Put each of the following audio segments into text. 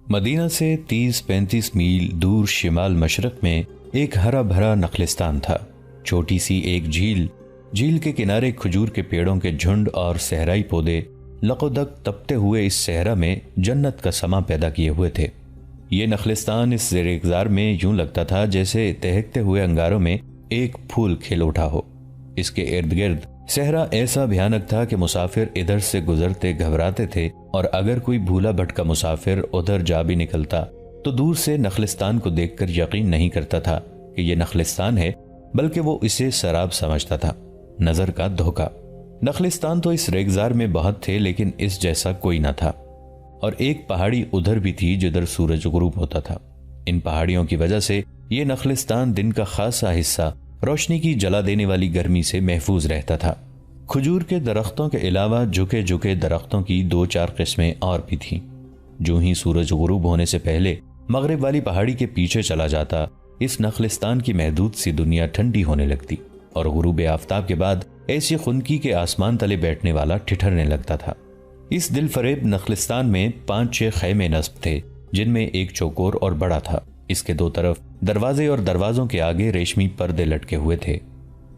مدینہ سے 30-35 میل دور شمال مشرق میں ایک ہرا بھرا نخلستان تھا۔ چھوٹی سی ایک جھیل کے کنارے کھجور کے پیڑوں کے جھنڈ اور صحرائی پودے لقودک تپتے ہوئے اس صحرا میں جنت کا سما پیدا کیے ہوئے تھے۔ یہ نخلستان اس زیر اقتدار میں یوں لگتا تھا جیسے دہکتے ہوئے انگاروں میں ایک پھول کھل اٹھا ہو۔ اس کے ارد گرد صحرا ایسا بھیانک تھا کہ مسافر ادھر سے گزرتے گھبراتے تھے، اور اگر کوئی بھولا بھٹکا مسافر ادھر جا بھی نکلتا تو دور سے نخلستان کو دیکھ کر یقین نہیں کرتا تھا کہ یہ نخلستان ہے، بلکہ وہ اسے سراب سمجھتا تھا، نظر کا دھوکا۔ نخلستان تو اس ریگزار میں بہت تھے، لیکن اس جیسا کوئی نہ تھا، اور ایک پہاڑی ادھر بھی تھی جدھر سورج غروب ہوتا تھا۔ ان پہاڑیوں کی وجہ سے یہ نخلستان دن کا خاصا حصہ روشنی کی جلا دینے والی گرمی سے محفوظ رہتا تھا۔ کھجور کے درختوں کے علاوہ جھکے جھکے درختوں کی 2-4 قسمیں اور بھی تھیں۔ جو ہی سورج غروب ہونے سے پہلے مغرب والی پہاڑی کے پیچھے چلا جاتا، اس نخلستان کی محدود سی دنیا ٹھنڈی ہونے لگتی، اور غروب آفتاب کے بعد ایسی خنکی کے آسمان تلے بیٹھنے والا ٹھٹھرنے لگتا تھا۔ اس دل فریب نخلستان میں 5-6 خیمے نصب تھے، جن میں ایک چوکور اور بڑا تھا۔ اس کے دو طرف دروازے اور دروازوں کے آگے ریشمی پردے لٹکے ہوئے تھے۔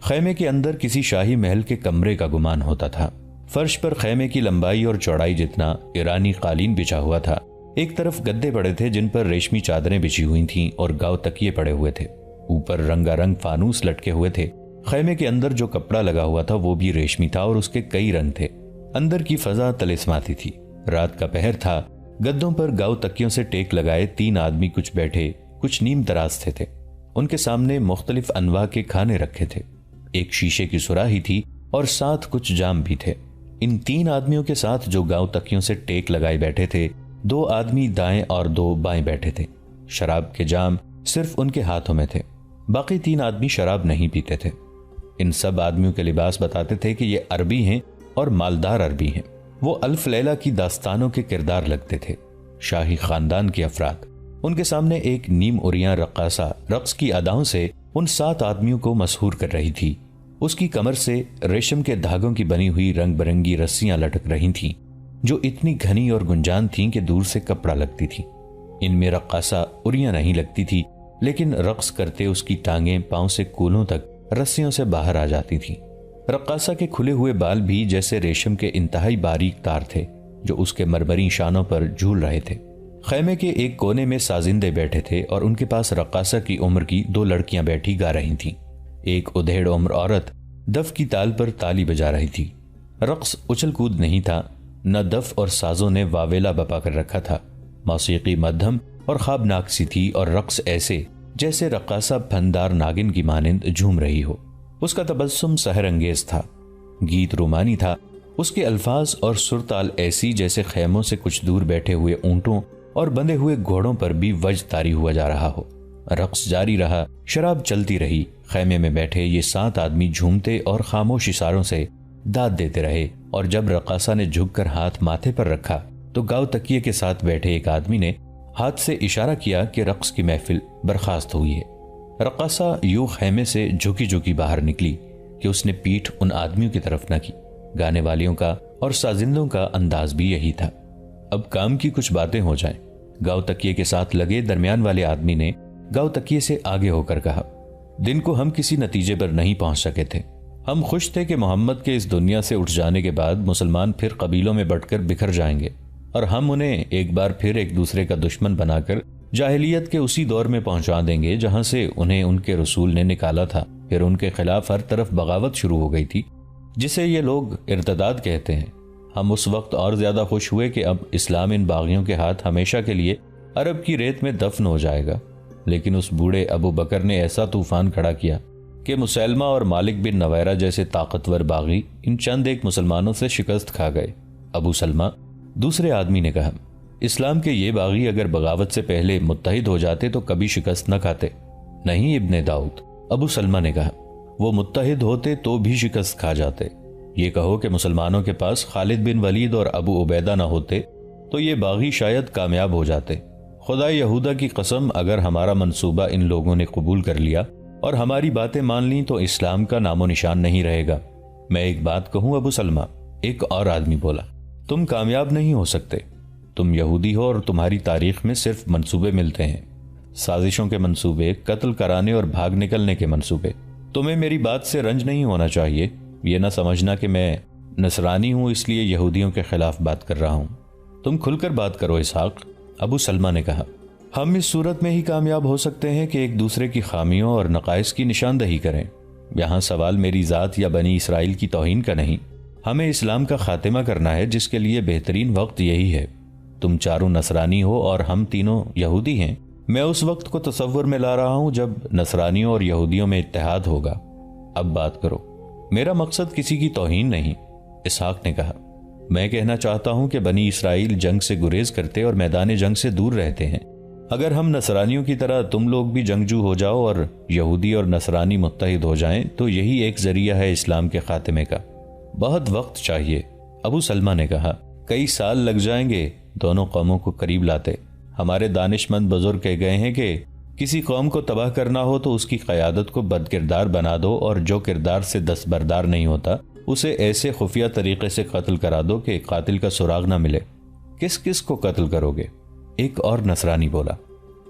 خیمے کے اندر کسی شاہی محل کے کمرے کا گمان ہوتا تھا۔ فرش پر خیمے کی لمبائی اور چوڑائی جتنا ایرانی قالین بچھا ہوا تھا۔ ایک طرف گدے پڑے تھے جن پر ریشمی چادریں بچھی ہوئی تھیں اور گاؤ تکیے پڑے ہوئے تھے۔ اوپر رنگا رنگ فانوس لٹکے ہوئے تھے۔ خیمے کے اندر جو کپڑا لگا ہوا تھا وہ بھی ریشمی تھا اور اس کے کئی رنگ تھے۔ اندر کی فضا طلسماتی تھی۔ رات کا پہر تھا۔ گدوں پر گاؤ تکیوں سے ٹیک لگائے 3 آدمی کچھ بیٹھے، کچھ نیم دراز تھے۔ ان کے سامنے مختلف انواع کے کھانے رکھے تھے۔ ایک شیشے کی سراہی تھی اور ساتھ کچھ جام بھی تھے۔ ان 3 آدمیوں کے ساتھ جو گاؤ تکیوں سے ٹیک لگائے بیٹھے تھے، 2 آدمی دائیں اور 2 بائیں بیٹھے تھے۔ شراب کے جام صرف ان کے ہاتھوں میں تھے۔ باقی 3 آدمی شراب نہیں پیتے تھے۔ ان سب آدمیوں کے لباس بتاتے تھے کہ یہ عربی ہیں اور مالدار عربی ہیں۔ وہ الف لیلہ کی داستانوں کے کردار لگتے تھے، شاہی خاندان کے افراد۔ ان کے سامنے ایک نیم عریاں رقاصہ رقص کی اداؤں سے ان 7 آدمیوں کو مسحور کر رہی تھی۔ اس کی کمر سے ریشم کے دھاگوں کی بنی ہوئی رنگ برنگی رسیاں لٹک رہی تھیں، جو اتنی گھنی اور گنجان تھیں کہ دور سے کپڑا لگتی تھی۔ ان میں رقاصہ عریاں نہیں لگتی تھی، لیکن رقص کرتے اس کی ٹانگیں پاؤں سے کولوں تک رسیوں سے باہر آ جاتی تھیں۔ رقاصہ کے کھلے ہوئے بال بھی جیسے ریشم کے انتہائی باریک تار تھے، جو اس کے مرمری شانوں پر جھول رہے تھے۔ خیمے کے ایک کونے میں سازندے بیٹھے تھے اور ان کے پاس رقاصہ کی عمر کی 2 لڑکیاں بیٹھی گا رہی تھیں۔ ایک ادھیڑ عمر عورت دف کی تال پر تالی بجا رہی تھی۔ رقص اچھل کود نہیں تھا، نہ دف اور سازوں نے واویلا بپا کر رکھا تھا۔ موسیقی مدھم اور خوابناک سی تھی، اور رقص ایسے جیسے رقاصہ پھندار ناگن کی مانند جھوم رہی ہو۔ اس کا تبسم سحر انگیز تھا، گیت رومانی تھا۔ اس کے الفاظ اور سرتال ایسی جیسے خیموں سے کچھ دور بیٹھے ہوئے اونٹوں اور بندھے ہوئے گھوڑوں پر بھی وجد طاری ہوا جا رہا ہو۔ رقص جاری رہا، شراب چلتی رہی۔ خیمے میں بیٹھے یہ 7 آدمی جھومتے اور خاموش اشاروں سے داد دیتے رہے، اور جب رقاصہ نے جھک کر ہاتھ ماتھے پر رکھا تو گاؤ تکیے کے ساتھ بیٹھے ایک آدمی نے ہاتھ سے اشارہ کیا کہ رقص کی محفل برخاست ہوئی ہے۔ رقاصہ یوں خیمے سے جھکی جھکی باہر نکلی کہ اس نے پیٹھ ان آدمیوں کی طرف نہ کی۔ گانے والیوں کا اور سازندوں کا انداز بھی یہی تھا۔ اب کام کی کچھ باتیں ہو جائیں۔ گاؤ تکیے کے ساتھ لگے درمیان والے آدمی نے گاؤ تکیے سے آگے ہو کر کہا، دن کو ہم کسی نتیجے پر نہیں پہنچ سکے تھے۔ ہم خوش تھے کہ محمد کے اس دنیا سے اٹھ جانے کے بعد مسلمان پھر قبیلوں میں بٹ کر بکھر جائیں گے، اور ہم انہیں ایک بار پھر ایک دوسرے کا دشمن بنا کر جاہلیت کے اسی دور میں پہنچا دیں گے جہاں سے انہیں ان کے رسول نے نکالا تھا۔ پھر ان کے خلاف ہر طرف بغاوت شروع ہو گئی تھی، جسے یہ لوگ ارتداد کہتے ہیں۔ ہم اس وقت اور زیادہ خوش ہوئے کہ اب اسلام ان باغیوں کے ہاتھ ہمیشہ کے لیے عرب کی ریت میں دفن ہو جائے گا۔ لیکن اس بوڑھے ابو بکر نے ایسا طوفان کھڑا کیا کہ مسیلمہ اور مالک بن نویرہ جیسے طاقتور باغی ان چند ایک مسلمانوں سے شکست کھا گئے۔ ابو سلمہ، دوسرے آدمی نے کہا، اسلام کے یہ باغی اگر بغاوت سے پہلے متحد ہو جاتے تو کبھی شکست نہ کھاتے۔ نہیں ابن داؤد، ابو سلمہ نے کہا، وہ متحد ہوتے تو بھی شکست کھا جاتے۔ یہ کہو کہ مسلمانوں کے پاس خالد بن ولید اور ابو عبیدہ نہ ہوتے تو یہ باغی شاید کامیاب ہو جاتے۔ خدا یہودہ کی قسم، اگر ہمارا منصوبہ ان لوگوں نے قبول کر لیا اور ہماری باتیں مان لیں تو اسلام کا نام و نشان نہیں رہے گا۔ میں ایک بات کہوں ابو سلمہ، ایک اور آدمی بولا، تم کامیاب نہیں ہو سکتے۔ تم یہودی ہو اور تمہاری تاریخ میں صرف منصوبے ملتے ہیں، سازشوں کے منصوبے، قتل کرانے اور بھاگ نکلنے کے منصوبے۔ تمہیں میری بات سے رنج نہیں ہونا چاہیے، یہ نہ سمجھنا کہ میں نصرانی ہوں اس لیے یہودیوں کے خلاف بات کر رہا ہوں۔ تم کھل کر بات کرو اسحاق، ابو سلمہ نے کہا۔ ہم اس صورت میں ہی کامیاب ہو سکتے ہیں کہ ایک دوسرے کی خامیوں اور نقائص کی نشاندہی کریں۔ یہاں سوال میری ذات یا بنی اسرائیل کی توہین کا نہیں، ہمیں اسلام کا خاتمہ کرنا ہے، جس کے لیے بہترین وقت یہی ہے۔ تم چاروں نصرانی ہو اور ہم تینوں یہودی ہیں۔ میں اس وقت کو تصور میں لا رہا ہوں جب نصرانیوں اور یہودیوں میں اتحاد ہوگا۔ اب بات کرو۔ میرا مقصد کسی کی توہین نہیں، اسحاق نے کہا۔ میں کہنا چاہتا ہوں کہ بنی اسرائیل جنگ سے گریز کرتے اور میدان جنگ سے دور رہتے ہیں۔ اگر ہم نصرانیوں کی طرح تم لوگ بھی جنگجو ہو جاؤ اور یہودی اور نصرانی متحد ہو جائیں تو یہی ایک ذریعہ ہے اسلام کے خاتمے کا۔ بہت وقت چاہیے، ابو سلمہ نے کہا۔ کئی سال لگ جائیں گے دونوں قوموں کو قریب لاتے۔ ہمارے دانش مند بزرگ کہہ گئے ہیں کہ کسی قوم کو تباہ کرنا ہو تو اس کی قیادت کو بد کردار بنا دو، اور جو کردار سے دستبردار نہیں ہوتا اسے ایسے خفیہ طریقے سے قتل کرا دو کہ قاتل کا سراغ نہ ملے۔ کس کس کو قتل کرو گے؟ ایک اور نصرانی بولا۔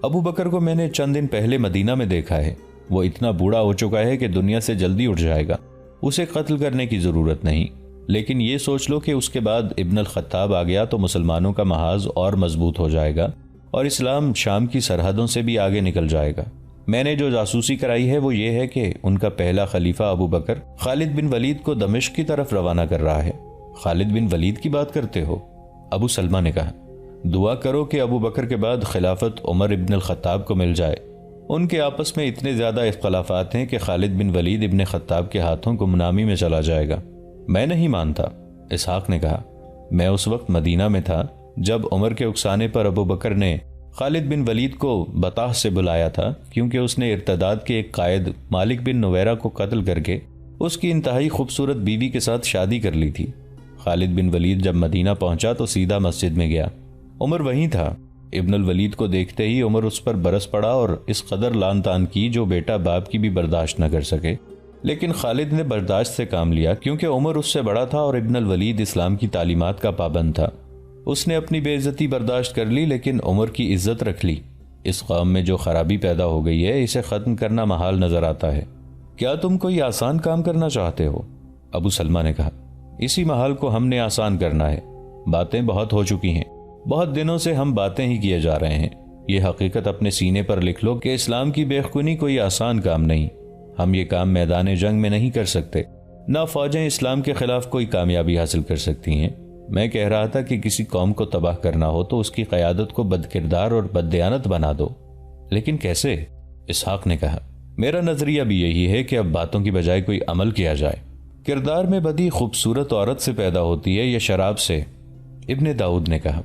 ابو بکر کو میں نے چند دن پہلے مدینہ میں دیکھا ہے، وہ اتنا بوڑھا ہو چکا ہے کہ دنیا سے جلدی اٹھ جائے گا، اسے قتل کرنے کی ضرورت نہیں، لیکن یہ سوچ لو کہ اس کے بعد ابن الخطاب آ گیا تو مسلمانوں کا محاذ اور مضبوط ہو جائے گا اور اسلام شام کی سرحدوں سے بھی آگے نکل جائے گا۔ میں نے جو جاسوسی کرائی ہے وہ یہ ہے کہ ان کا پہلا خلیفہ ابو بکر خالد بن ولید کو دمشق کی طرف روانہ کر رہا ہے۔ خالد بن ولید کی بات کرتے ہو؟ ابو سلمہ نے کہا۔ دعا کرو کہ ابو بکر کے بعد خلافت عمر ابن الخطاب کو مل جائے۔ ان کے آپس میں اتنے زیادہ اختلافات ہیں کہ خالد بن ولید ابن خطاب کے ہاتھوں گمنامی میں چلا جائے گا۔ میں نہیں مانتا، اسحاق نے کہا۔ میں اس وقت مدینہ میں تھا جب عمر کے اکسانے پر ابو بکر نے خالد بن ولید کو بطاح سے بلایا تھا، کیونکہ اس نے ارتداد کے ایک قائد مالک بن نویرہ کو قتل کر کے اس کی انتہائی خوبصورت بیوی کے ساتھ شادی کر لی تھی۔ خالد بن ولید جب مدینہ پہنچا تو سیدھا مسجد میں گیا، عمر وہیں تھا۔ ابن الولید کو دیکھتے ہی عمر اس پر برس پڑا اور اس قدر لان تان کی جو بیٹا باپ کی بھی برداشت نہ کر سکے، لیکن خالد نے برداشت سے کام لیا کیونکہ عمر اس سے بڑا تھا اور ابن الولید اسلام کی تعلیمات کا پابند تھا۔ اس نے اپنی بے عزتی برداشت کر لی لیکن عمر کی عزت رکھ لی۔ اس قوم میں جو خرابی پیدا ہو گئی ہے اسے ختم کرنا محال نظر آتا ہے۔ کیا تم کوئی آسان کام کرنا چاہتے ہو؟ ابو سلمہ نے کہا۔ اسی محال کو ہم نے آسان کرنا ہے۔ باتیں بہت ہو چکی ہیں، بہت دنوں سے ہم باتیں ہی کیے جا رہے ہیں۔ یہ حقیقت اپنے سینے پر لکھ لو کہ اسلام کی بے خونی کوئی آسان کام نہیں۔ ہم یہ کام میدان جنگ میں نہیں کر سکتے، نہ فوجیں اسلام کے خلاف کوئی کامیابی حاصل کر سکتی ہیں۔ میں کہہ رہا تھا کہ کسی قوم کو تباہ کرنا ہو تو اس کی قیادت کو بد کردار اور بد دیانت بنا دو۔ لیکن کیسے؟ اسحاق نے کہا۔ میرا نظریہ بھی یہی ہے کہ اب باتوں کی بجائے کوئی عمل کیا جائے۔ کردار میں بدی خوبصورت عورت سے پیدا ہوتی ہے یا شراب سے؟ ابن داؤد نے کہا۔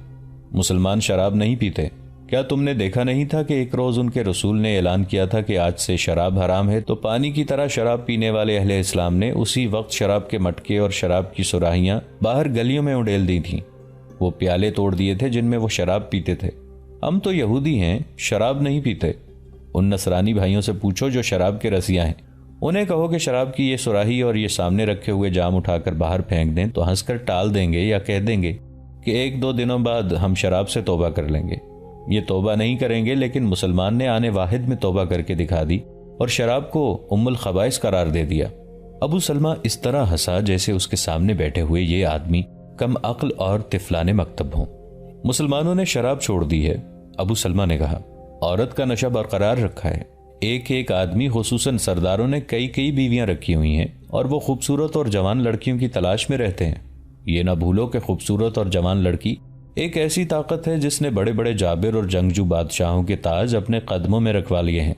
مسلمان شراب نہیں پیتے۔ کیا تم نے دیکھا نہیں تھا کہ ایک روز ان کے رسول نے اعلان کیا تھا کہ آج سے شراب حرام ہے، تو پانی کی طرح شراب پینے والے اہل اسلام نے اسی وقت شراب کے مٹکے اور شراب کی سراہیاں باہر گلیوں میں اڈیل دی تھیں۔ وہ پیالے توڑ دیے تھے جن میں وہ شراب پیتے تھے۔ ہم تو یہودی ہیں، شراب نہیں پیتے۔ ان نصرانی بھائیوں سے پوچھو جو شراب کے رسیاں ہیں، انہیں کہو کہ شراب کی یہ سراہی اور یہ سامنے رکھے ہوئے جام اٹھا کر باہر پھینک دیں تو ہنس کر ٹال دیں گے یا کہہ دیں گے کہ ایک دو دنوں بعد ہم شراب سے توبہ کر لیں گے۔ یہ توبہ نہیں کریں گے، لیکن مسلمان نے آنے واحد میں توبہ کر کے دکھا دی اور شراب کو ام الخبائث قرار دے دیا۔ ابو سلمہ اس طرح ہنسا جیسے اس کے سامنے بیٹھے ہوئے یہ آدمی کم عقل اور طفلان مکتب ہوں۔ مسلمانوں نے شراب چھوڑ دی ہے، ابو سلمہ نے کہا۔ عورت کا نشہ برقرار رکھا ہے۔ ایک آدمی خصوصاً سرداروں نے کئی بیویاں رکھی ہوئی ہیں اور وہ خوبصورت اور جوان لڑکیوں کی تلاش میں رہتے ہیں۔ یہ نہ بھولو کہ خوبصورت اور جوان لڑکی ایک ایسی طاقت ہے جس نے بڑے بڑے جابر اور جنگجو بادشاہوں کے تاج اپنے قدموں میں رکھوا لیے ہیں۔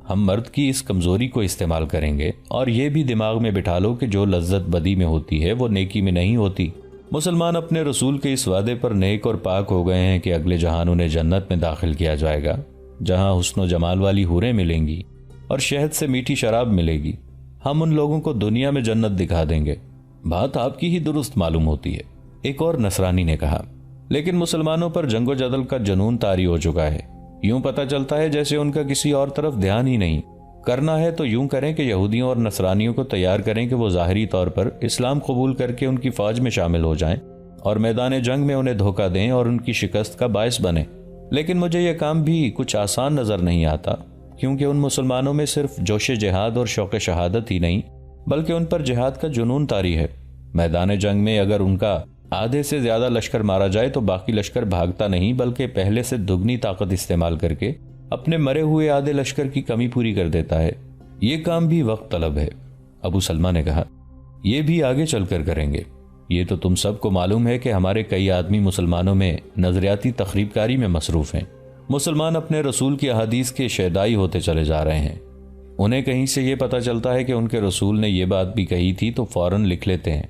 ہم مرد کی اس کمزوری کو استعمال کریں گے اور یہ بھی دماغ میں بٹھا لو کہ جو لذت بدی میں ہوتی ہے وہ نیکی میں نہیں ہوتی۔ مسلمان اپنے رسول کے اس وعدے پر نیک اور پاک ہو گئے ہیں کہ اگلے جہان انہیں جنت میں داخل کیا جائے گا، جہاں حسن و جمال والی حوریں ملیں گی اور شہد سے میٹھی شراب ملے گی۔ ہم ان لوگوں کو دنیا میں جنت دکھا دیں گے۔ بات آپ کی ہی درست معلوم ہوتی ہے، ایک اور نصرانی نے کہا۔ لیکن مسلمانوں پر جنگ و جدل کا جنون طاری ہو چکا ہے۔ یوں پتہ چلتا ہے جیسے ان کا کسی اور طرف دھیان ہی نہیں۔ کرنا ہے تو یوں کریں کہ یہودیوں اور نصرانیوں کو تیار کریں کہ وہ ظاہری طور پر اسلام قبول کر کے ان کی فوج میں شامل ہو جائیں، اور میدان جنگ میں انہیں دھوکہ دیں اور ان کی شکست کا باعث بنیں۔ لیکن مجھے یہ کام بھی کچھ آسان نظر نہیں آتا، کیونکہ ان مسلمانوں میں صرف جوش جہاد اور شوق شہادت ہی نہیں بلکہ ان پر جہاد کا جنون طاری ہے۔ میدان جنگ میں اگر ان کا آدھے سے زیادہ لشکر مارا جائے تو باقی لشکر بھاگتا نہیں بلکہ پہلے سے دگنی طاقت استعمال کر کے اپنے مرے ہوئے آدھے لشکر کی کمی پوری کر دیتا ہے۔ یہ کام بھی وقت طلب ہے۔ ابو سلمہ نے کہا، یہ بھی آگے چل کر کریں گے۔ یہ تو تم سب کو معلوم ہے کہ ہمارے کئی آدمی مسلمانوں میں نظریاتی تخریب کاری میں مصروف ہیں۔ مسلمان اپنے رسول کی احادیث کے شیدائی ہوتے چلے جا رہے ہیں۔ انہیں کہیں سے یہ پتہ چلتا ہے کہ ان کے رسول نے یہ بات بھی کہی تھی تو فوراً لکھ لیتے ہیں۔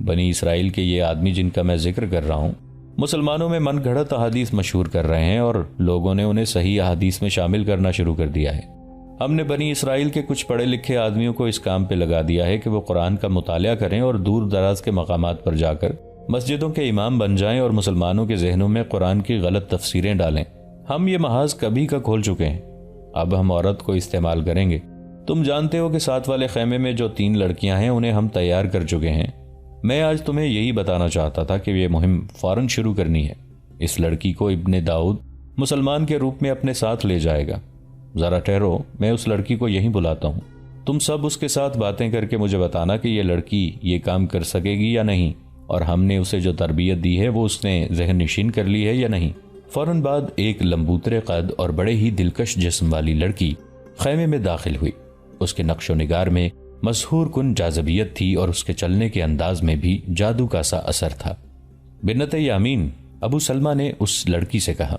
بنی اسرائیل کے یہ آدمی جن کا میں ذکر کر رہا ہوں، مسلمانوں میں من گھڑت احادیث مشہور کر رہے ہیں اور لوگوں نے انہیں صحیح احادیث میں شامل کرنا شروع کر دیا ہے۔ ہم نے بنی اسرائیل کے کچھ پڑھے لکھے آدمیوں کو اس کام پہ لگا دیا ہے کہ وہ قرآن کا مطالعہ کریں اور دور دراز کے مقامات پر جا کر مسجدوں کے امام بن جائیں اور مسلمانوں کے ذہنوں میں قرآن کی غلط تفسیریں ڈالیں۔ ہم یہ محاذ کبھی کا کھول چکے ہیں، اب ہم عورت کو استعمال کریں گے۔ تم جانتے ہو کہ ساتھ والے خیمے میں جو 3 لڑکیاں ہیں انہیں ہم تیار کر چکے ہیں۔ میں آج تمہیں یہی بتانا چاہتا تھا کہ یہ مہم فوراً شروع کرنی ہے۔ اس لڑکی کو ابن داؤد مسلمان کے روپ میں اپنے ساتھ لے جائے گا۔ ذرا ٹھہرو، میں اس لڑکی کو یہیں بلاتا ہوں۔ تم سب اس کے ساتھ باتیں کر کے مجھے بتانا کہ یہ لڑکی یہ کام کر سکے گی یا نہیں، اور ہم نے اسے جو تربیت دی ہے وہ اس نے ذہن نشین کر لی ہے یا نہیں۔ فوراً بعد ایک لمبوترے قد اور بڑے ہی دلکش جسم والی لڑکی خیمے میں داخل ہوئی۔ اس کے نقش و نگار میں مسحور کن جاذبیت تھی اور اس کے چلنے کے انداز میں بھی جادو کا سا اثر تھا۔ بنت یامین، ابو سلمہ نے اس لڑکی سے کہا،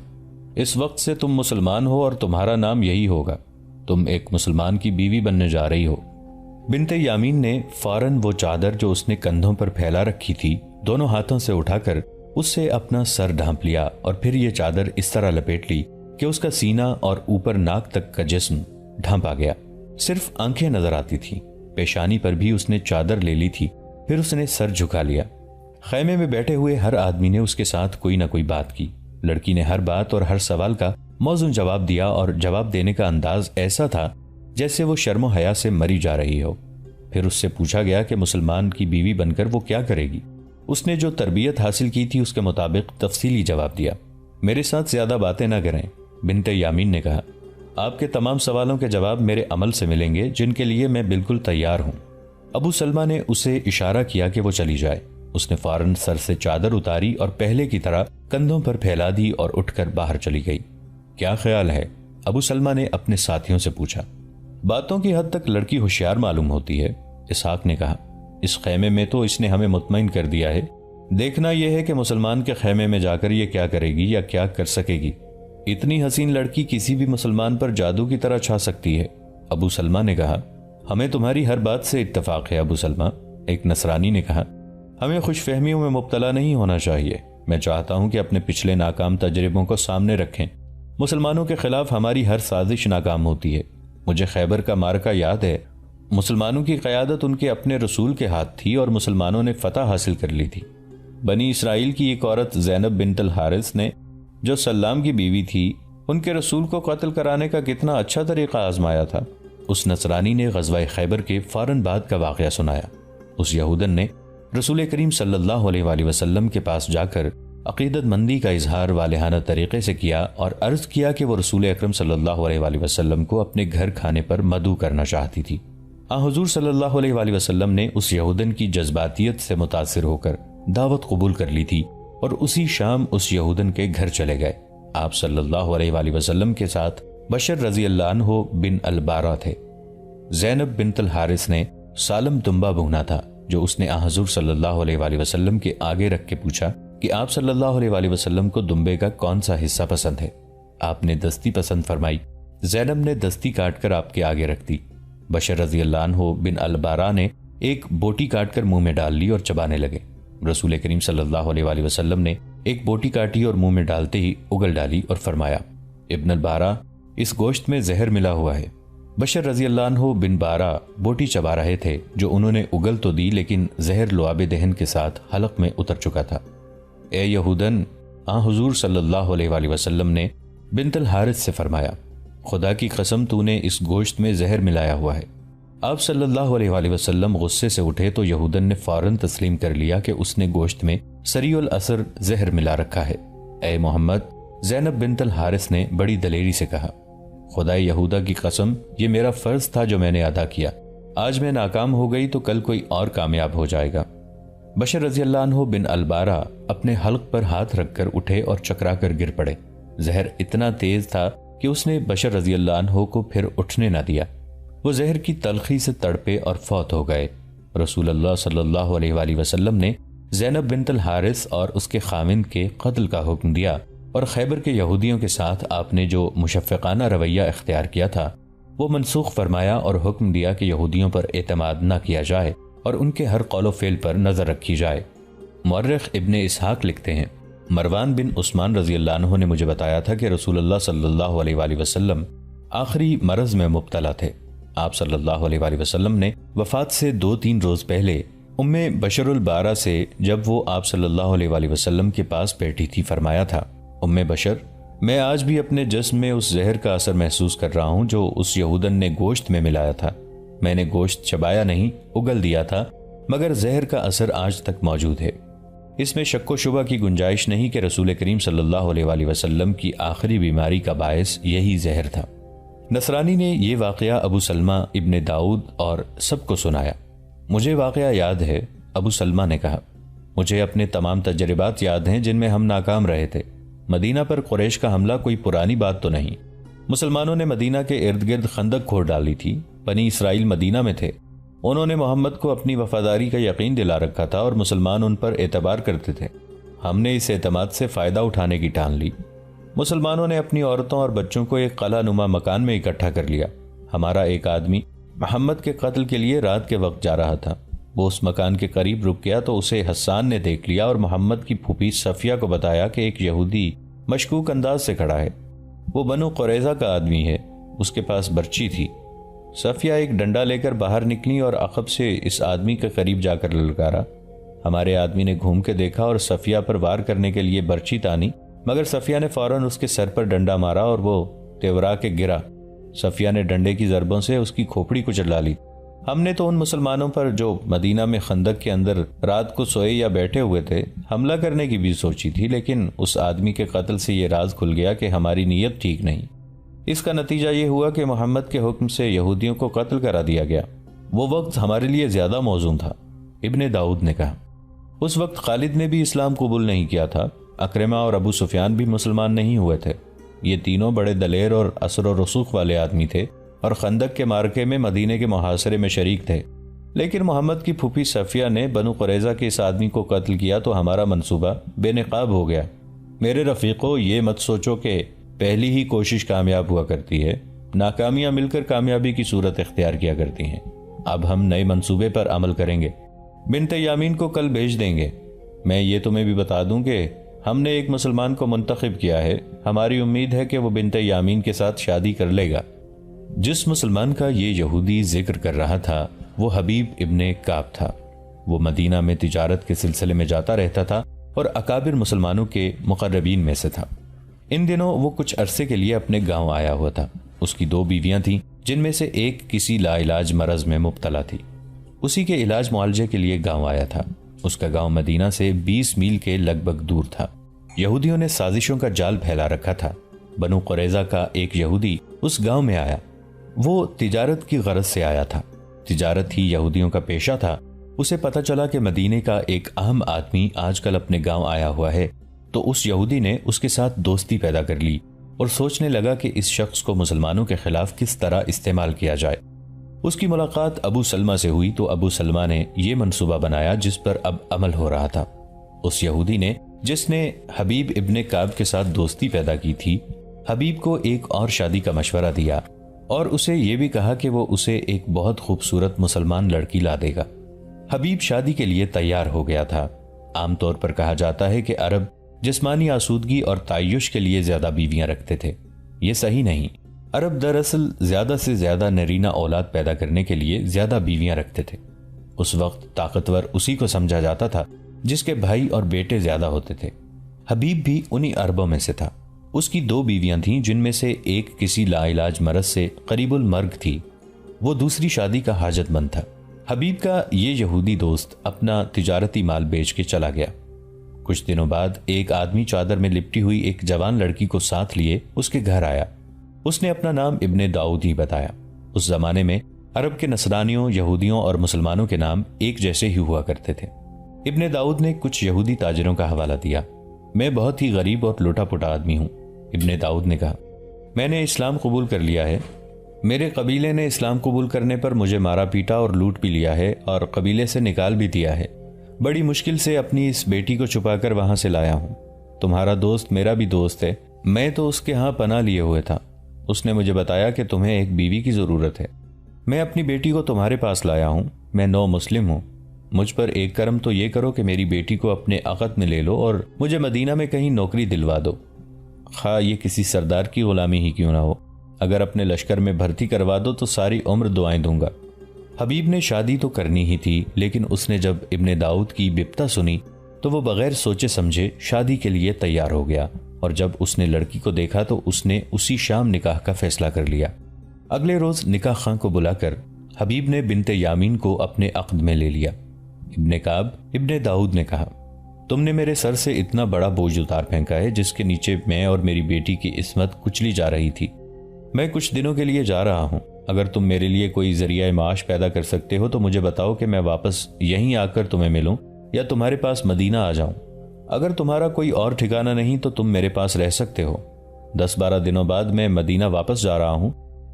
اس وقت سے تم مسلمان ہو اور تمہارا نام یہی ہوگا۔ تم ایک مسلمان کی بیوی بننے جا رہی ہو۔ بنت یامین نے فوراً وہ چادر جو اس نے کندھوں پر پھیلا رکھی تھی دونوں ہاتھوں سے اٹھا کر اس سے اپنا سر ڈھانپ لیا اور پھر یہ چادر اس طرح لپیٹ لی کہ اس کا سینہ اور اوپر ناک تک کا جسم ڈھانپا گیا۔ صرف آنکھیں نظر آتی تھیں۔ پیشانی پر بھی اس نے چادر لے لی تھی۔ پھر اس نے سر جھکا لیا۔ خیمے میں بیٹھے ہوئے ہر آدمی نے اس کے ساتھ کوئی نہ کوئی بات کی۔ لڑکی نے ہر بات اور ہر سوال کا موزوں جواب دیا اور جواب دینے کا انداز ایسا تھا جیسے وہ شرم و حیا سے مری جا رہی ہو۔ پھر اس سے پوچھا گیا کہ مسلمان کی بیوی بن کر وہ کیا کرے گی۔ اس نے جو تربیت حاصل کی تھی اس کے مطابق تفصیلی جواب دیا۔ میرے ساتھ زیادہ باتیں نہ کریں، بنت یامین نے کہا۔ آپ کے تمام سوالوں کے جواب میرے عمل سے ملیں گے جن کے لیے میں بالکل تیار ہوں۔ ابو سلمہ نے اسے اشارہ کیا کہ وہ چلی جائے۔ اس نے فوراً سر سے چادر اتاری اور پہلے کی طرح کندھوں پر پھیلا دی اور اٹھ کر باہر چلی گئی۔ کیا خیال ہے؟ ابو سلمہ نے اپنے ساتھیوں سے پوچھا۔ باتوں کی حد تک لڑکی ہوشیار معلوم ہوتی ہے، اسحاق نے کہا۔ اس خیمے میں تو اس نے ہمیں مطمئن کر دیا ہے، دیکھنا یہ ہے کہ مسلمان کے خیمے میں جا کر یہ کیا کرے گی یا کیا کر سکے گی۔ اتنی حسین لڑکی کسی بھی مسلمان پر جادو کی طرح چھا سکتی ہے، ابو سلمہ نے کہا۔ ہمیں تمہاری ہر بات سے اتفاق ہے ابو سلمہ، ایک نصرانی نے کہا۔ ہمیں خوش فہمیوں میں مبتلا نہیں ہونا چاہیے۔ میں چاہتا ہوں کہ اپنے پچھلے ناکام تجربوں کو سامنے رکھیں۔ مسلمانوں کے خلاف ہماری ہر سازش ناکام ہوتی ہے۔ مجھے خیبر کا معرکہ یاد ہے۔ مسلمانوں کی قیادت ان کے اپنے رسول کے ہاتھ تھی اور مسلمانوں نے فتح حاصل کر لی تھی۔ بنی اسرائیل کی ایک عورت زینب بنت الحارث نے، جو سلام کی بیوی تھی، ان کے رسول کو قتل کرانے کا کتنا اچھا طریقہ آزمایا تھا۔ اس نصرانی نے غزوہ خیبر کے فوراً بعد کا واقعہ سنایا۔ اس یہودن نے رسول کریم صلی اللہ علیہ وآلہ وسلم کے پاس جا کر عقیدت مندی کا اظہار والہانہ طریقے سے کیا اور عرض کیا کہ وہ رسول اکرم صلی اللہ علیہ وآلہ وسلم کو اپنے گھر کھانے پر مدعو کرنا چاہتی تھی۔ حضور صلی اللہ علیہ وآلہ وسلم نے اس یہودن کی جذباتیت سے متاثر ہو کر دعوت قبول کر لی تھی اور اسی شام اس یہودن کے گھر چلے گئے۔ آپ صلی اللہ علیہ وآلہ وسلم کے ساتھ بشر رضی اللہ عنہ بن البارہ تھے۔ زینب بنت الحارث نے سالم دمبا بھونا تھا جو اس نے حضور صلی اللہ علیہ وآلہ وسلم کے آگے رکھ کے پوچھا کہ آپ صلی اللہ علیہ وآلہ وسلم کو دمبے کا کون سا حصہ پسند ہے۔ آپ نے دستی پسند فرمائی۔ زینب نے دستی کاٹ کر آپ کے آگے رکھ دی۔ بشر رضی اللہ عنہ بن البارہ نے ایک بوٹی کاٹ کر منہ میں ڈال لی اور چبانے لگے۔ رسول کریم صلی اللہ علیہ وآلہ وسلم نے ایک بوٹی کاٹی اور منہ میں ڈالتے ہی اگل ڈالی اور فرمایا، ابن البارہ، اس گوشت میں زہر ملا ہوا ہے۔ بشر رضی اللہ عنہ بن بارہ بوٹی چبا رہے تھے جو انہوں نے اگل تو دی لیکن زہر لعاب دہن کے ساتھ حلق میں اتر چکا تھا۔ اے یہودن، حضور صلی اللہ علیہ وآلہ وسلم نے بنت الحارث سے فرمایا، خدا کی قسم تو نے اس گوشت میں زہر ملایا ہوا ہے۔ آپ صلی اللہ علیہ وآلہ وسلم غصے سے اٹھے تو یہودن نے فوراً تسلیم کر لیا کہ اس نے گوشت میں سریع الاثر زہر ملا رکھا ہے۔ اے محمد، زینب بنت الحارث نے بڑی دلیری سے کہا، خدا یہودا کی قسم، یہ میرا فرض تھا جو میں نے ادا کیا۔ آج میں ناکام ہو گئی تو کل کوئی اور کامیاب ہو جائے گا۔ بشر رضی اللہ عنہ بن البارہ اپنے حلق پر ہاتھ رکھ کر اٹھے اور چکرا کر گر پڑے۔ زہر اتنا تیز تھا کہ اس نے بشر رضی اللہ عنہ کو پھر اٹھنے نہ دیا۔ وہ زہر کی تلخی سے تڑپے اور فوت ہو گئے۔ رسول اللہ صلی اللہ علیہ وآلہ وسلم نے زینب بنت الحارث اور اس کے خاوند کے قتل کا حکم دیا، اور خیبر کے یہودیوں کے ساتھ آپ نے جو مشفقانہ رویہ اختیار کیا تھا وہ منسوخ فرمایا، اور حکم دیا کہ یہودیوں پر اعتماد نہ کیا جائے اور ان کے ہر قول و فعل پر نظر رکھی جائے۔ مورخ ابن اسحاق لکھتے ہیں، مروان بن عثمان رضی اللہ عنہ نے مجھے بتایا تھا کہ رسول اللہ صلی اللہ علیہ وآلہ وسلم آخری مرض میں مبتلا تھے۔ آپ صلی اللہ علیہ وآلہ وسلم نے وفات سے 2-3 روز پہلے ام بشر البارہ سے، جب وہ آپ صلی اللہ علیہ وآلہ وسلم کے پاس بیٹھی تھی، فرمایا تھا، ام بشر، میں آج بھی اپنے جسم میں اس زہر کا اثر محسوس کر رہا ہوں جو اس یہودن نے گوشت میں ملایا تھا۔ میں نے گوشت چبایا نہیں، اگل دیا تھا، مگر زہر کا اثر آج تک موجود ہے۔ اس میں شک و شبہ کی گنجائش نہیں کہ رسول کریم صلی اللہ علیہ وآلہ وسلم کی آخری بیماری کا باعث یہی زہر تھا۔ نصرانی نے یہ واقعہ ابو سلمہ ابن داؤد اور سب کو سنایا۔ مجھے واقعہ یاد ہے، ابو سلمہ نے کہا، مجھے اپنے تمام تجربات یاد ہیں جن میں ہم ناکام رہے تھے۔ مدینہ پر قریش کا حملہ کوئی پرانی بات تو نہیں۔ مسلمانوں نے مدینہ کے ارد گرد خندق کھود ڈالی تھی۔ بنی اسرائیل مدینہ میں تھے، انہوں نے محمد کو اپنی وفاداری کا یقین دلا رکھا تھا اور مسلمان ان پر اعتبار کرتے تھے۔ ہم نے اس اعتماد سے فائدہ اٹھانے کی ٹھان لی۔ مسلمانوں نے اپنی عورتوں اور بچوں کو ایک قلعہ نما مکان میں اکٹھا کر لیا۔ ہمارا ایک آدمی محمد کے قتل کے لیے رات کے وقت جا رہا تھا۔ وہ اس مکان کے قریب رک گیا تو اسے حسان نے دیکھ لیا اور محمد کی پھوپھی صفیہ کو بتایا کہ ایک یہودی مشکوک انداز سے کھڑا ہے۔ وہ بنو قریظہ کا آدمی ہے، اس کے پاس برچی تھی۔ صفیہ ایک ڈنڈا لے کر باہر نکلی اور عقب سے اس آدمی کے قریب جا کر للکارا۔ ہمارے آدمی نے گھوم کے دیکھا اور صفیہ پر وار کرنے کے لیے برچی تانی، مگر صفیہ نے فوراً اس کے سر پر ڈنڈا مارا اور وہ تیورا کے گرا۔ صفیہ نے ڈنڈے کی ضربوں سے اس کی کھوپڑی کچلا لی۔ ہم نے تو ان مسلمانوں پر جو مدینہ میں خندق کے اندر رات کو سوئے یا بیٹھے ہوئے تھے حملہ کرنے کی بھی سوچی تھی، لیکن اس آدمی کے قتل سے یہ راز کھل گیا کہ ہماری نیت ٹھیک نہیں۔ اس کا نتیجہ یہ ہوا کہ محمد کے حکم سے یہودیوں کو قتل کرا دیا گیا۔ وہ وقت ہمارے لیے زیادہ موزوں تھا۔ ابن داؤد نے کہا، اس وقت خالد نے بھی اسلام قبول نہیں کیا تھا، اکرمہ اور ابو سفیان بھی مسلمان نہیں ہوئے تھے۔ یہ تینوں بڑے دلیر اور اثر و رسوخ والے آدمی تھے اور خندق کے معرکے میں مدینے کے محاصرے میں شریک تھے، لیکن محمد کی پھوپھی صفیہ نے بنو قریظہ کے اس آدمی کو قتل کیا تو ہمارا منصوبہ بے نقاب ہو گیا۔ میرے رفیقو، یہ مت سوچو کہ پہلی ہی کوشش کامیاب ہوا کرتی ہے، ناکامیاں مل کر کامیابی کی صورت اختیار کیا کرتی ہیں۔ اب ہم نئے منصوبے پر عمل کریں گے، بنت یامین کو کل بھیج دیں گے۔ میں یہ تمہیں بھی بتا دوں کہ ہم نے ایک مسلمان کو منتخب کیا ہے، ہماری امید ہے کہ وہ بنت یامین کے ساتھ شادی کر لے گا۔ جس مسلمان کا یہ یہودی ذکر کر رہا تھا وہ حبیب ابن کعب تھا۔ وہ مدینہ میں تجارت کے سلسلے میں جاتا رہتا تھا اور اکابر مسلمانوں کے مقربین میں سے تھا۔ ان دنوں وہ کچھ عرصے کے لیے اپنے گاؤں آیا ہوا تھا۔ اس کی 2 بیویاں تھیں جن میں سے ایک کسی لا علاج مرض میں مبتلا تھی۔ اسی کے علاج معالجے کے لیے گاؤں آیا تھا۔ اس کا گاؤں مدینہ سے 20 میل کے لگ بھگ دور تھا۔ یہودیوں نے سازشوں کا جال پھیلا رکھا تھا۔ بنو قریظہ کا ایک یہودی اس گاؤں میں آیا۔ وہ تجارت کی غرض سے آیا تھا۔ تجارت ہی یہودیوں کا پیشہ تھا۔ اسے پتہ چلا کہ مدینے کا ایک اہم آدمی آج کل اپنے گاؤں آیا ہوا ہے، تو اس یہودی نے اس کے ساتھ دوستی پیدا کر لی اور سوچنے لگا کہ اس شخص کو مسلمانوں کے خلاف کس طرح استعمال کیا جائے۔ اس کی ملاقات ابو سلمہ سے ہوئی تو ابو سلمہ نے یہ منصوبہ بنایا جس پر اب عمل ہو رہا تھا۔ اس یہودی نے، جس نے حبیب ابن کعب کے ساتھ دوستی پیدا کی تھی، حبیب کو ایک اور شادی کا مشورہ دیا اور اسے یہ بھی کہا کہ وہ اسے ایک بہت خوبصورت مسلمان لڑکی لا دے گا۔ حبیب شادی کے لیے تیار ہو گیا تھا۔ عام طور پر کہا جاتا ہے کہ عرب جسمانی آسودگی اور تعیش کے لیے زیادہ بیویاں رکھتے تھے۔ یہ صحیح نہیں۔ عرب دراصل زیادہ سے زیادہ نرینہ اولاد پیدا کرنے کے لیے زیادہ بیویاں رکھتے تھے۔ اس وقت طاقتور اسی کو سمجھا جاتا تھا جس کے بھائی اور بیٹے زیادہ ہوتے تھے۔ حبیب بھی انہی عربوں میں سے تھا۔ اس کی 2 بیویاں تھیں جن میں سے ایک کسی لا علاج مرض سے قریب المرگ تھی۔ وہ دوسری شادی کا حاجت مند تھا۔ حبیب کا یہ یہودی دوست اپنا تجارتی مال بیچ کے چلا گیا۔ کچھ دنوں بعد ایک آدمی چادر میں لپٹی ہوئی ایک جوان لڑکی کو ساتھ لیے اس کے گھر آیا۔ اس نے اپنا نام ابن داؤد ہی بتایا۔ اس زمانے میں عرب کے نصرانیوں، یہودیوں اور مسلمانوں کے نام ایک جیسے ہی ہوا کرتے تھے۔ ابن داؤد نے کچھ یہودی تاجروں کا حوالہ دیا۔ میں بہت ہی غریب اور لوٹا پٹا آدمی ہوں۔ ابن داؤد نے کہا، میں نے اسلام قبول کر لیا ہے۔ میرے قبیلے نے اسلام قبول کرنے پر مجھے مارا پیٹا اور لوٹ بھی لیا ہے اور قبیلے سے نکال بھی دیا ہے۔ بڑی مشکل سے اپنی اس بیٹی کو چھپا کر وہاں سے لایا ہوں۔ تمہارا دوست میرا بھی دوست ہے، میں تو اس کے ہاں پناہ لیے ہوئے تھا۔ اس نے مجھے بتایا کہ تمہیں ایک بیوی کی ضرورت ہے۔ میں اپنی بیٹی کو تمہارے پاس لایا ہوں۔ میں نو مسلم ہوں۔ مجھ پر ایک کرم تو یہ کرو کہ میری بیٹی کو اپنے عقد میں لے لو اور مجھے مدینہ میں کہیں نوکری دلوا دو، خواہ یہ کسی سردار کی غلامی ہی کیوں نہ ہو۔ اگر اپنے لشکر میں بھرتی کروا دو تو ساری عمر دعائیں دوں گا۔ حبیب نے شادی تو کرنی ہی تھی، لیکن اس نے جب ابن داؤد کی بپتا سنی تو وہ بغیر سوچے سمجھے شادی کے لیے تیار ہو گیا، اور جب اس نے لڑکی کو دیکھا تو اس نے اسی شام نکاح کا فیصلہ کر لیا۔ اگلے روز نکاح خاں کو بلا کر حبیب نے بنت یامین کو اپنے عقد میں لے لیا۔ ابن کعب ابن داؤد نے کہا، تم نے میرے سر سے اتنا بڑا بوجھ اتار پھینکا ہے جس کے نیچے میں اور میری بیٹی کی عصمت کچلی جا رہی تھی۔ میں کچھ دنوں کے لیے جا رہا ہوں۔ اگر تم میرے لیے کوئی ذریعہ معاش پیدا کر سکتے ہو تو مجھے بتاؤ کہ میں واپس یہیں آ کر تمہیں ملوں یا تمہارے پاس مدینہ آ جاؤں۔ اگر تمہارا کوئی اور ٹھکانہ نہیں تو تم میرے پاس رہ سکتے ہو۔ 10-12 دنوں بعد میں مدینہ واپس جا رہا ہوں،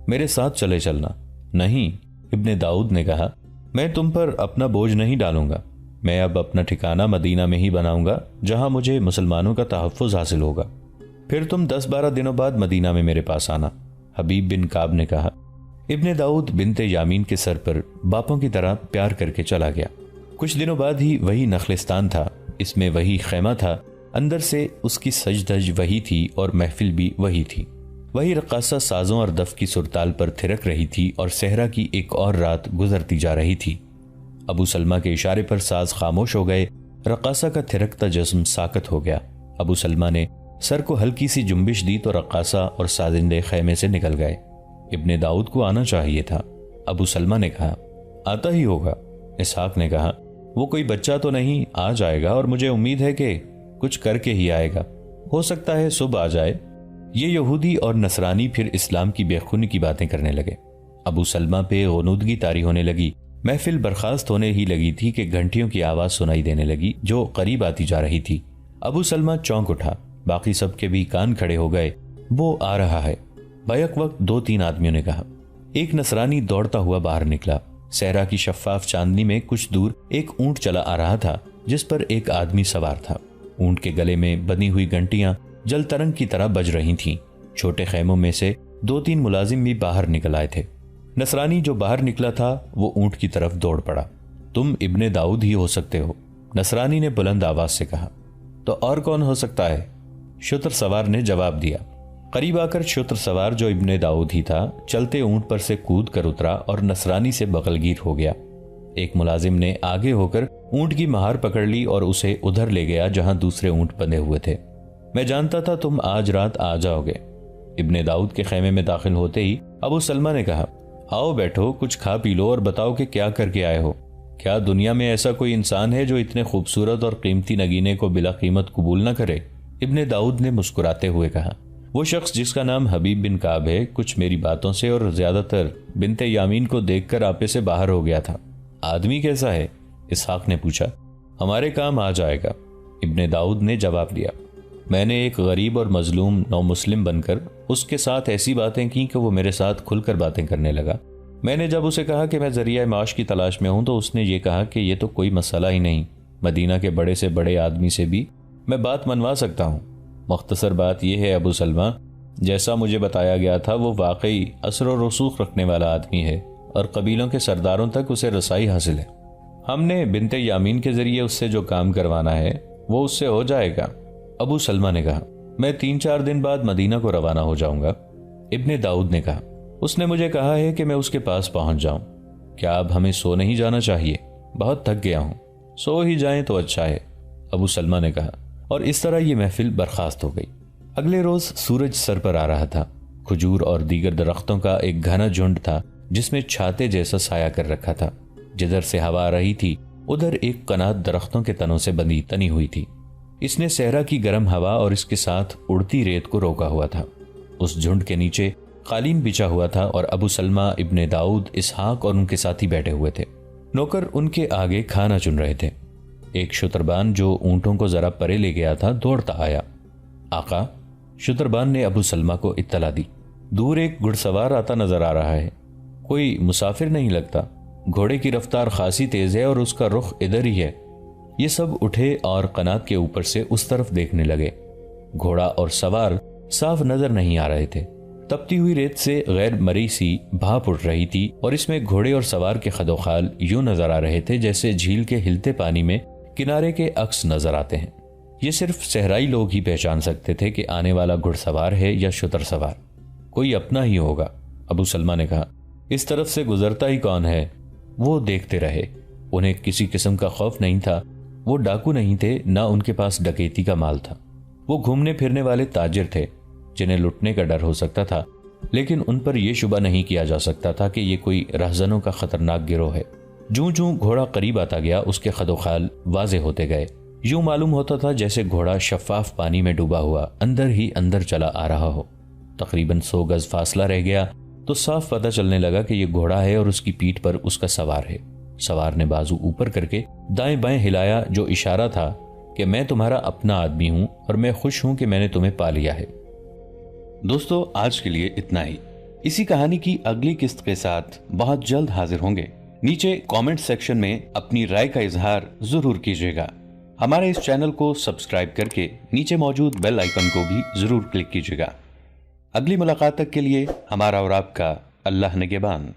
میرے ساتھ چلے چلنا۔ نہیں، ابن داؤد نے کہا، میں تم پر اپنا بوجھ نہیں ڈالوں گا۔ میں اب اپنا ٹھکانہ مدینہ میں ہی بناؤں گا جہاں مجھے مسلمانوں کا تحفظ حاصل ہوگا۔ پھر تم 10-12 دنوں بعد مدینہ میں میرے پاس آنا۔ حبیب بن کعب نے کہا۔ ابن داؤد بنت یامین کے سر پر باپوں کی طرح پیار کر کے چلا گیا۔ کچھ دنوں بعد ہی وہی نخلستان تھا، اس میں وہی خیمہ تھا، اندر سے اس کی سج دھج وہی تھی اور محفل بھی وہی تھی۔ وہی رقاصہ سازوں اور دف کی سرتال پر تھرک رہی تھی اور صحرا کی ایک اور رات گزرتی جا رہی تھی۔ ابو سلمہ کے اشارے پر ساز خاموش ہو گئے، رقاصہ کا تھرکتا جسم ساکت ہو گیا۔ ابو سلمہ نے سر کو ہلکی سی جنبش دی تو رقاصہ اور سازندے خیمے سے نکل گئے۔ ابن داؤد کو آنا چاہیے تھا، ابو سلمہ نے کہا۔ آتا ہی ہوگا، اسحاق نے کہا۔ وہ کوئی بچہ تو نہیں، آ جائے گا اور مجھے امید ہے کہ کچھ کر کے ہی آئے گا۔ ہو سکتا ہے صبح آ جائے۔ یہ یہودی اور نصرانی پھر اسلام کی بے خونی کی باتیں کرنے لگے۔ ابو سلمہ پہ غنودگی طاری ہونے لگی۔ محفل برخاست ہونے ہی لگی تھی کہ گھنٹیوں کی آواز سنائی دینے لگی جو قریب آتی جا رہی تھی۔ ابو سلمہ چونک اٹھا، باقی سب کے بھی کان کھڑے ہو گئے۔ وہ آ رہا ہے، بیک وقت 2-3 آدمیوں نے کہا۔ ایک نصرانی دوڑتا ہوا باہر نکلا۔ صحرا کی شفاف چاندنی میں کچھ دور ایک اونٹ چلا آ رہا تھا جس پر ایک آدمی سوار تھا۔ اونٹ کے گلے میں بندھی ہوئی گھنٹیاں جل ترنگ کی طرح بج رہی تھیں۔ چھوٹے خیموں میں سے 2-3 ملازم بھی باہر نکل آئے تھے۔ نصرانی جو باہر نکلا تھا وہ اونٹ کی طرف دوڑ پڑا۔ تم ابن داؤد ہی ہو سکتے ہو، نصرانی نے بلند آواز سے کہا۔ تو اور کون ہو سکتا ہے؟ شتر سوار نے جواب دیا۔ قریب آ کر شتر سوار جو ابن داؤد ہی تھا چلتے اونٹ پر سے کود کر اترا اور نصرانی سے بغلگیر ہو گیا۔ ایک ملازم نے آگے ہو کر اونٹ کی مہار پکڑ لی اور اسے ادھر لے گیا جہاں دوسرے اونٹ بندھے ہوئے تھے۔ میں جانتا تھا تم آج رات آ جاؤ گے۔ ابن داؤد کے خیمے میں داخل ہوتے ہی ابو سلمہ نے کہا، آؤ بیٹھو، کچھ کھا پی لو اور بتاؤ کہ کیا کر کے آئے ہو۔ کیا دنیا میں ایسا کوئی انسان ہے جو اتنے خوبصورت اور قیمتی نگینے کو بلا قیمت قبول نہ کرے؟ ابن داؤد نے مسکراتے ہوئے کہا، وہ شخص جس کا نام حبیب بن کعب ہے کچھ میری باتوں سے اور زیادہ تر بنت یامین کو دیکھ کر آپے سے باہر ہو گیا تھا۔ آدمی کیسا ہے؟ اسحاق نے پوچھا۔ ہمارے کام آ جائے گا، ابن داؤد نے جواب دیا۔ میں نے ایک غریب اور مظلوم نو مسلم بن کر اس کے ساتھ ایسی باتیں کی کہ وہ میرے ساتھ کھل کر باتیں کرنے لگا۔ میں نے جب اسے کہا کہ میں ذریعہ معاش کی تلاش میں ہوں تو اس نے یہ کہا کہ یہ تو کوئی مسئلہ ہی نہیں، مدینہ کے بڑے سے بڑے آدمی سے بھی میں بات منوا سکتا ہوں۔ مختصر بات یہ ہے ابو سلمہ، جیسا مجھے بتایا گیا تھا وہ واقعی اثر و رسوخ رکھنے والا آدمی ہے اور قبیلوں کے سرداروں تک اسے رسائی حاصل ہے۔ ہم نے بنت یامین کے ذریعے اس سے جو کام کروانا ہے وہ اس سے ہو جائے گا۔ ابو سلمہ نے کہا، میں 3-4 دن بعد مدینہ کو روانہ ہو جاؤں گا۔ ابن داؤد نے کہا، اس نے مجھے کہا ہے کہ میں اس کے پاس پہنچ جاؤں۔ کیا اب ہمیں سو نہیں جانا چاہیے؟ بہت تھک گیا ہوں۔ سو ہی جائیں تو اچھا ہے، ابو سلمہ نے کہا، اور اس طرح یہ محفل برخاست ہو گئی۔ اگلے روز سورج سر پر آ رہا تھا۔ کھجور اور دیگر درختوں کا ایک گھنا جھنڈ تھا جس میں چھاتے جیسا سایہ کر رکھا تھا۔ جدھر سے ہوا آ رہی تھی ادھر ایک قنات درختوں کے تنوں سے بندھی تنی ہوئی تھی۔ اس نے صحرا کی گرم ہوا اور اس کے ساتھ اڑتی ریت کو روکا ہوا تھا۔ اس جھنڈ کے نیچے قالین بچھا ہوا تھا اور ابو سلمہ ابن داؤد، اسحاق اور ان کے ساتھی بیٹھے ہوئے تھے۔ نوکر ان کے آگے کھانا چن رہے تھے۔ ایک شتربان جو اونٹوں کو ذرا پرے لے گیا تھا دوڑتا آیا۔ آقا، شتربان نے ابو سلمہ کو اطلاع دی، دور ایک گھڑ سوار آتا نظر آ رہا ہے، کوئی مسافر نہیں لگتا، گھوڑے کی رفتار خاصی تیز ہے اور اس کا رخ ادھر ہی ہے۔ یہ سب اٹھے اور قنات کے اوپر سے اس طرف دیکھنے لگے۔ گھوڑا اور سوار صاف نظر نہیں آ رہے تھے۔ تپتی ہوئی ریت سے غیر مری سی بھاپ اٹھ رہی تھی اور اس میں گھوڑے اور سوار کے خدوخال یوں نظر آ رہے تھے جیسے جھیل کے ہلتے پانی میں کنارے کے عکس نظر آتے ہیں۔ یہ صرف صحرائی لوگ ہی پہچان سکتے تھے کہ آنے والا گھڑ سوار ہے یا شتر سوار، کوئی اپنا ہی ہوگا۔ ابو سلمہ نے کہا، اس طرف سے گزرتا ہی کون ہے؟ وہ دیکھتے رہے۔ انہیں کسی قسم کا خوف نہیں تھا، وہ ڈاکو نہیں تھے، نہ ان کے پاس ڈکیتی کا مال تھا۔ وہ گھومنے پھرنے والے تاجر تھے جنہیں لٹنے کا ڈر ہو سکتا تھا، لیکن ان پر یہ شبہ نہیں کیا جا سکتا تھا کہ یہ کوئی رہزنوں کا خطرناک گروہ ہے۔ جوں جوں گھوڑا قریب آتا گیا اس کے خدوخال واضح ہوتے گئے۔ یوں معلوم ہوتا تھا جیسے گھوڑا شفاف پانی میں ڈوبا ہوا اندر ہی اندر چلا آ رہا ہو۔ تقریباً 100 گز فاصلہ رہ گیا تو صاف پتہ چلنے لگا کہ یہ گھوڑا ہے اور اس کی پیٹھ پر اس کا سوار ہے۔ سوار نے بازو اوپر کر کے دائیں بائیں ہلایا، جو اشارہ تھا کہ میں تمہارا اپنا آدمی ہوں اور میں خوش ہوں کہ میں نے تمہیں پا لیا ہے۔ دوستو، آج کے لیے اتنا ہی۔ اسی کہانی کی اگلی قسط کے ساتھ بہت جلد حاضر ہوں گے۔ نیچے کامنٹ سیکشن میں اپنی رائے کا اظہار ضرور کیجیے گا۔ ہمارے اس چینل کو سبسکرائب کر کے نیچے موجود بیل آئیکن کو بھی ضرور کلک کیجیے گا۔ اگلی ملاقات تک کے لیے ہمارا اور آپ کا اللہ نگہبان۔